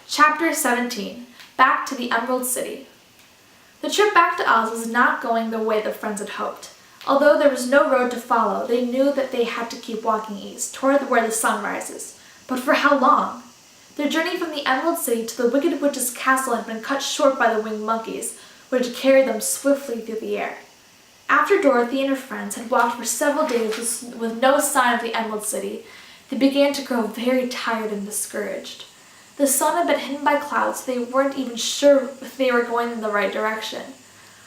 Chapter 17. Back to the Emerald City. The trip back to Oz was not going the way the friends had hoped. Although there was no road to follow, they knew that they had to keep walking east, toward where the sun rises. But for how long? Their journey from the Emerald City to the Wicked Witch's castle had been cut short by the winged monkeys, which had carried them swiftly through the air. After Dorothy and her friends had walked for several days with no sign of the Emerald City, they began to grow very tired and discouraged. The sun had been hidden by clouds, so they weren't even sure if they were going in the right direction.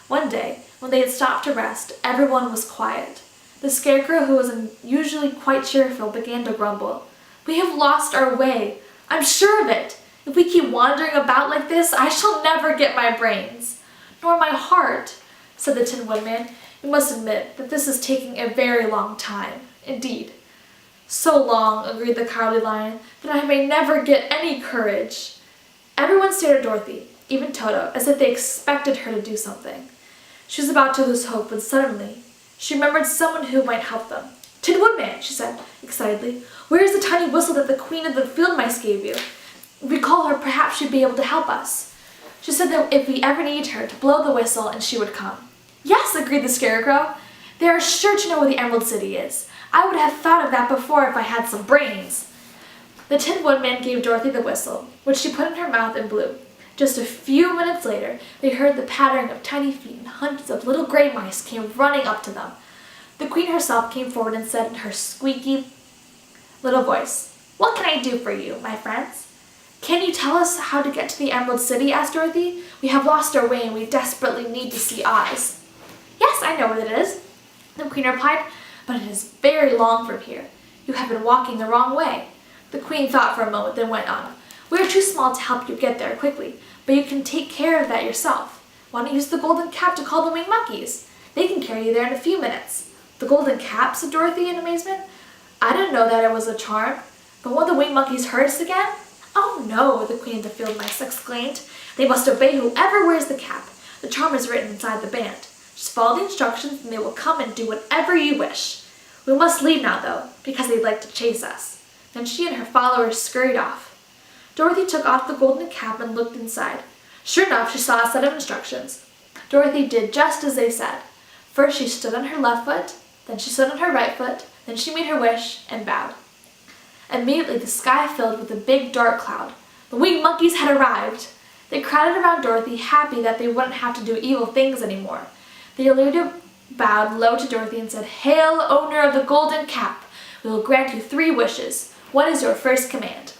One day, when they had stopped to rest, everyone was quiet. The Scarecrow, who was usually quite cheerful, began to grumble. "We have lost our way. I'm sure of it. If we keep wandering about like this, I shall never get my brains." "Nor my heart," said the Tin Woodman. "You must admit that this is taking a very long time. Indeed." "So long," agreed the Cowardly Lion, "that I may never get any courage." Everyone stared at Dorothy, even Toto, as if they expected her to do something. She was about to lose hope when suddenly she remembered someone who might help them. "Tin Woodman," she said excitedly, "where is the tiny whistle that the Queen of the Field Mice gave you? If we call her, perhaps she'd be able to help us." She said that if we ever needed her, to blow the whistle and she would come. "Yes," agreed the Scarecrow. "They are sure to know where the Emerald City is. I would have thought of that before if I had some brains." The Tin Woodman gave Dorothy the whistle, which she put in her mouth and blew. Just a few minutes later, they heard the pattering of tiny feet and hundreds of little gray mice came running up to them. The Queen herself came forward and said in her squeaky little voice, "What can I do for you, my friends?" "Can you tell us how to get to the Emerald City?" asked Dorothy. "We have lost our way and we desperately need to see Oz." "Yes, I know where it is," the Queen replied, "but it is very long from here. You have been walking the wrong way." The Queen thought for a moment, then went on. "We are too small to help you get there quickly, but you can take care of that yourself. Why don't you use the golden cap to call the winged monkeys? They can carry you there in a few minutes." "The golden cap?" said Dorothy in amazement. "I didn't know that it was a charm. But won't the winged monkeys hurt us again?" "Oh no," the Queen of the Field Mice exclaimed. "They must obey whoever wears the cap. The charm is written inside the band. Just follow the instructions and they will come and do whatever you wish. We must leave now, though, because they'd like to chase us." Then she and her followers scurried off. Dorothy took off the golden cap and looked inside. Sure enough, she saw a set of instructions. Dorothy did just as they said. First she stood on her left foot, then she stood on her right foot, then she made her wish and bowed. Immediately the sky filled with a big dark cloud. The winged monkeys had arrived. They crowded around Dorothy, happy that they wouldn't have to do evil things anymore. The leader bowed low to Dorothy and said, "Hail, owner of the golden cap! We will grant you 3 wishes. What is your first command?"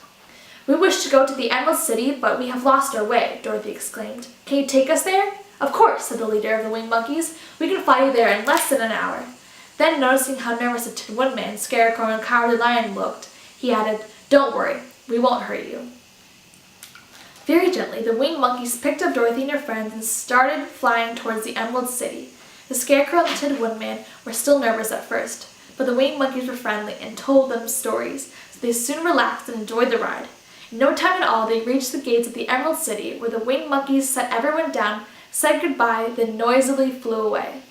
"We wish to go to the Emerald City, but we have lost our way," Dorothy exclaimed. "Can you take us there?" "Of course," said the leader of the winged monkeys. "We can fly you there in less than an hour." Then, noticing how nervous the Tin Woodman, Scarecrow, and Cowardly Lion looked, he added, "Don't worry, we won't hurt you." Very gently, the winged monkeys picked up Dorothy and her friends and started flying towards the Emerald City. The Scarecrow and the Tin Woodman were still nervous at first, but the winged monkeys were friendly and told them stories, so they soon relaxed and enjoyed the ride. In no time at all, they reached the gates of the Emerald City, where the winged monkeys set everyone down, said goodbye, then noisily flew away.